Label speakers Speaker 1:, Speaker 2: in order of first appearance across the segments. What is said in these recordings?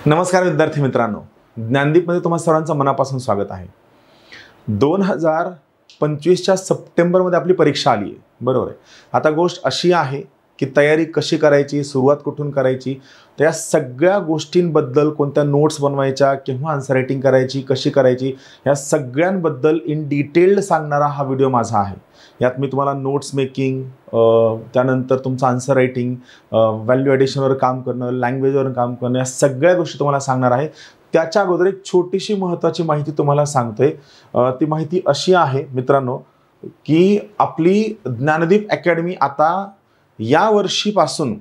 Speaker 1: नमस्कार विद्यार्थी मित्रांनो, ज्ञानदीपमध्ये तुम्हा सर्वांचं मनापासून स्वागत आहे। 2025च्या सप्टेंबरमध्ये आपली परीक्षा आली आहे, बरोबर आहे। आता गोष्ट अशी आहे की तयारी कशी करायची, सुरुवात कुठून करायची, त्या सगळ्या गोष्टींबद्दल, कोणत्या नोट्स बनवायच्या, केव्हा आन्सर रायटिंग करायची, कशी करायची, या सगळ्यांबद्दल इन डिटेल्ड सांगणारा हा व्हिडिओ माझा आहे। यात मी तुम्हाला नोट्स मेकिंग, त्यानंतर तुमचं आन्सर रायटिंग, व्हॅल्यू ॲडिशनवर काम करणं, लँग्वेजवर काम करणं, या सगळ्या गोष्टी तुम्हाला सांगणार आहे। त्याच्या अगोदर एक छोटीशी महत्त्वाची माहिती तुम्हाला सांगतोय। ती माहिती अशी आहे मित्रांनो की आपली ज्ञानदीप अकॅडमी आता या वर्षीपासून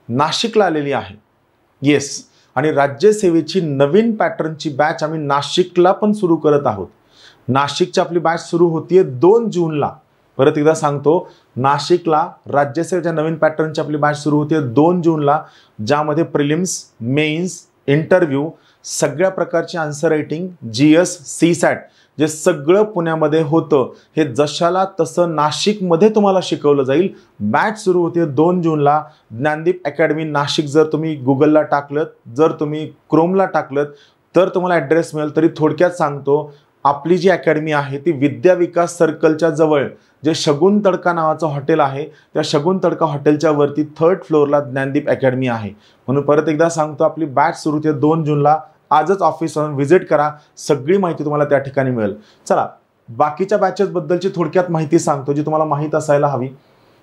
Speaker 1: नाशिकला आलेली आहे। येस, आणि राज्यसेवेची नवीन पॅटर्नची बॅच आम्ही नाशिकला पण सुरू करत आहोत। नाशिकची आपली बॅच सुरू होतीये 2 जूनला। परत एकदा सांगतो, नाशिकला राज्यसेवेच्या नवीन पॅटर्नची आपली बॅच सुरू होते 2 जूनला, ज्यामध्ये प्रिलिम्स, मेन्स, इंटरव्ह्यू, सगळ्या प्रकारची आन्सर रायटिंग, जीएस, सीसॅट जे सगळं पुण्यामध्ये होतं हे जशाला तसं नाशिकमध्ये तुम्हाला शिकवलं जाईल। बॅच सुरू होते 2 जूनला। ज्ञानदीप अकॅडमी नाशिक जर तुम्ही गुगलला टाकलं, जर तुम्ही क्रोमला टाकलं तर तुम्हाला ॲड्रेस मिळेल। तरी थोडक्यात सांगतो, आपली जी अकॅडमी आहे ती विद्या विकास सर्कलच्या जवळ जे शगुन तडका नावाचं हॉटेल आहे, त्या शगुन तडका हॉटेलच्या वरती 3rd फ्लोअरला ज्ञानदीप अकॅडमी आहे। म्हणून परत एकदा सांगतो, आपली बॅच सुरू होते 2 जूनला। आजच ऑफिसवर व्हिजिट करा, सगळी माहिती तुम्हाला त्या ठिकाणी मिळेल। चला, बाकीच्या बॅचेस बद्दलची थोडक्यात माहिती सांगतो जी तुम्हाला माहित असायला हवी।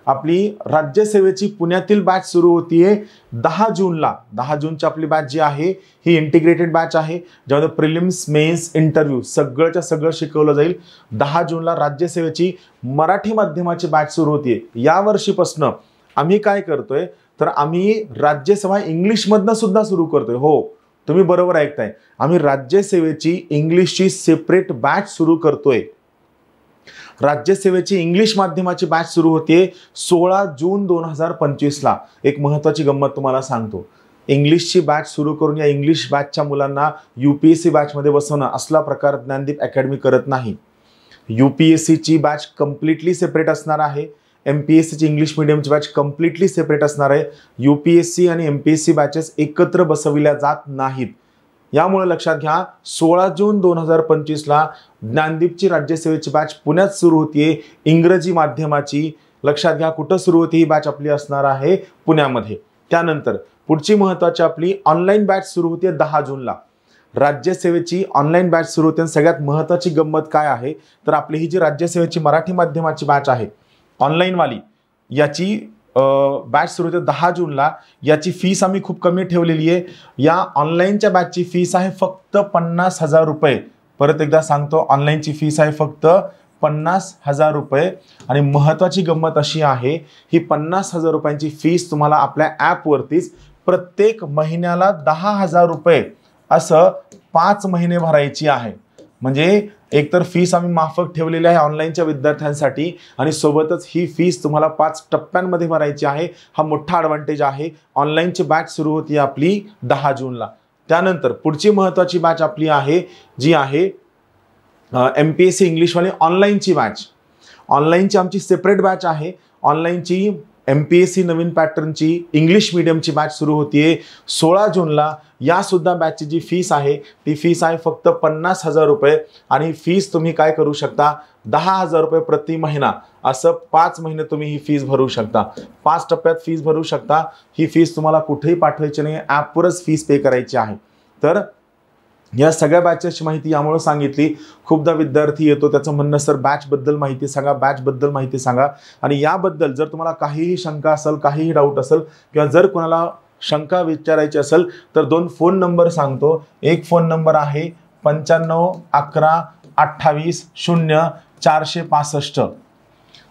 Speaker 1: आपली राज्यसेवेची पुण्यातील बॅच सुरू होतीये 10 जूनला। 10 जूनची आपली बॅच जी आहे ही इंटिग्रेटेड बॅच आहे, ज्यामध्ये प्रिलिम्स, मेन्स, इंटरव्ह्यू सगळंच्या सगळं शिकवलं जाईल। 10 जूनला राज्यसेवेची मराठी माध्यमाची बॅच सुरू होतीये। या वर्षीपासून आम्ही काय करतोय, तर आम्ही राज्यसेवा इंग्लिशमधनं सुद्धा सुरू करतोय। हो, तुम्ही बरोबर ऐकताय, आम्ही राज्यसेवेची इंग्लिशची सेपरेट बॅच सुरू करतोय। राज्यसेवेची इंग्लिश माध्यमाची बॅच सुरू होते 16 जून 2025ला। एक महत्त्वाची गंमत तुम्हाला सांगतो, इंग्लिशची बॅच सुरू करून या इंग्लिश बॅचच्या मुलांना यूपीएससी बॅचमध्ये बसवणं असला प्रकार ज्ञानदीप अकॅडमी करत नाही। यूपीएससीची बॅच कम्प्लिटली सेपरेट असणार आहे, एमपीएससीची इंग्लिश मीडियमची बॅच कम्प्लिटली सेपरेट असणार आहे। यूपीएससी आणि एमपीएससी बॅचेस एकत्र बसविल्या जात नाहीत। यामुळे लक्षात घ्या, 16 जून 2025ला ज्ञानदीपची राज्यसेवेची बॅच पुण्यात सुरू होतीये इंग्रजी माध्यमाची। लक्षात घ्या, कुठं सुरू होती ही बॅच आपली असणार आहे, पुण्यामध्ये। त्यानंतर पुढची महत्त्वाची आपली ऑनलाईन बॅच सुरू होते 10 जूनला। राज्यसेवेची ऑनलाईन बॅच सुरू होते। सगळ्यात महत्त्वाची गंमत काय आहे, तर आपली ही जी राज्यसेवेची मराठी माध्यमाची बॅच आहे ऑनलाईन वाली, याची बॅच सुरू होते 10 जूनला। याची फीस आम्ही खूप कमी ठेवलेली आहे। या ऑनलाईनच्या बॅचची फीस आहे फक्त 50,000 रुपये। परत एकदा सांगतो, ऑनलाईनची फीस आहे फक्त 50,000 रुपये। आणि महत्त्वाची गंमत अशी आहे, ही 50,000 रुपयांची फीस तुम्हाला आपल्या ॲपवरतीच प्रत्येक महिन्याला 10,000 रुपये असं 5 महिने भरायची आहे। म्हणजे एकतर फीस आम्ही माफक ठेवलेली आहे ऑनलाईनच्या विद्यार्थ्यांसाठी, आणि सोबतच ही फीस तुम्हाला 5 टप्प्यांमध्ये भरायची आहे। हा मोठा ॲडव्हान्टेज आहे। ऑनलाईनची बॅच सुरू होती आपली 10 जूनला। त्यानंतर पुढची महत्त्वाची बॅच आपली आहे, जी आहे एमपीएससी इंग्लिशवाली ऑनलाईनची बॅच। ऑनलाईनची आमची सेपरेट बॅच आहे। ऑनलाईनची एमपीएससी नवीन पॅटर्नची इंग्लिश मीडियमची बॅच सुरू होतीये 16 जूनला। या सुद्धा बॅचची जी फीस आहे ती फीस आहे फक्त 50,000 रुपये। आणि फीस तुम्ही काय करू शकता, 10,000 रुपये प्रति महिना असं 5 महिने तुम्ही ही फीस भरू शकता। 5 टप्प्यात फीस भरू शकता। ही फीस तुम्हाला कुठेही पाठवायची नाही, ॲपवरच फीस पे करायची आहे। तर या सगळ्या बॅचेसची माहिती यामुळे सांगितली। खूपदा विद्यार्थी येतो, त्याचं म्हणणं सर बॅचबद्दल माहिती सांगा, बॅचबद्दल माहिती सांगा। आणि याबद्दल जर तुम्हाला काहीही शंका असेल, काहीही डाऊट असेल, किंवा जर कोणाला शंका विचारायची असेल तर 2 फोन नंबर सांगतो। एक फोन नंबर आहे 95 11 28 0 465।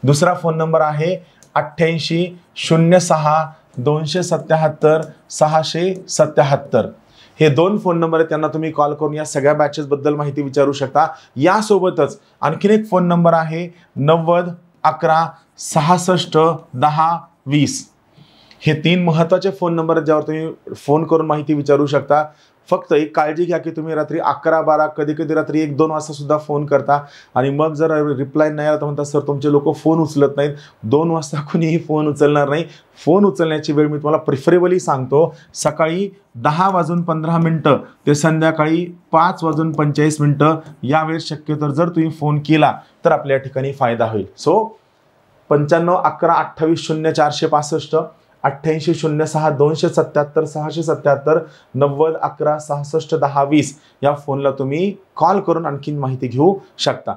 Speaker 1: दुसरा फोन नंबर आहे 88 06 277 677। हे 2 फोन नंबर आहेत, त्यांना तुम्ही कॉल करून या सगळ्या बॅचेसबद्दल माहिती विचारू शकता। यासोबतच आणखीन एक फोन नंबर आहे 90 11 66 10 20। हे 3 महत्त्वाचे फोन नंबर आहेत ज्यावर तुम्ही फोन करून माहिती विचारू शकता. फक्त एक काळजी घ्या की तुम्ही रात्री 11-12 कधी-कधी रात्री 1-2 वाजता सुद्धा फोन करता आणि मग जर रिप्लाय नाही आला तर म्हणतात सर तुमचे लोक फोन उचलत नाहीत. 2 वाजता कुणीही फोन उचलणार नाही. फोन उचलण्याची वेळ मी तुम्हाला प्रिफरेबली सांगतो, सकाळी 10:15 ते संध्याकाळी 5:45 या वेळेस शक्यतो जर तुम्ही फोन केला तर आपल्या ठिकाणी फायदा होईल. सो 9511280465 8806-277-677 9011661020 या फोनला तुम्ही कॉल करून आणखीन माहिती घेऊ शकता.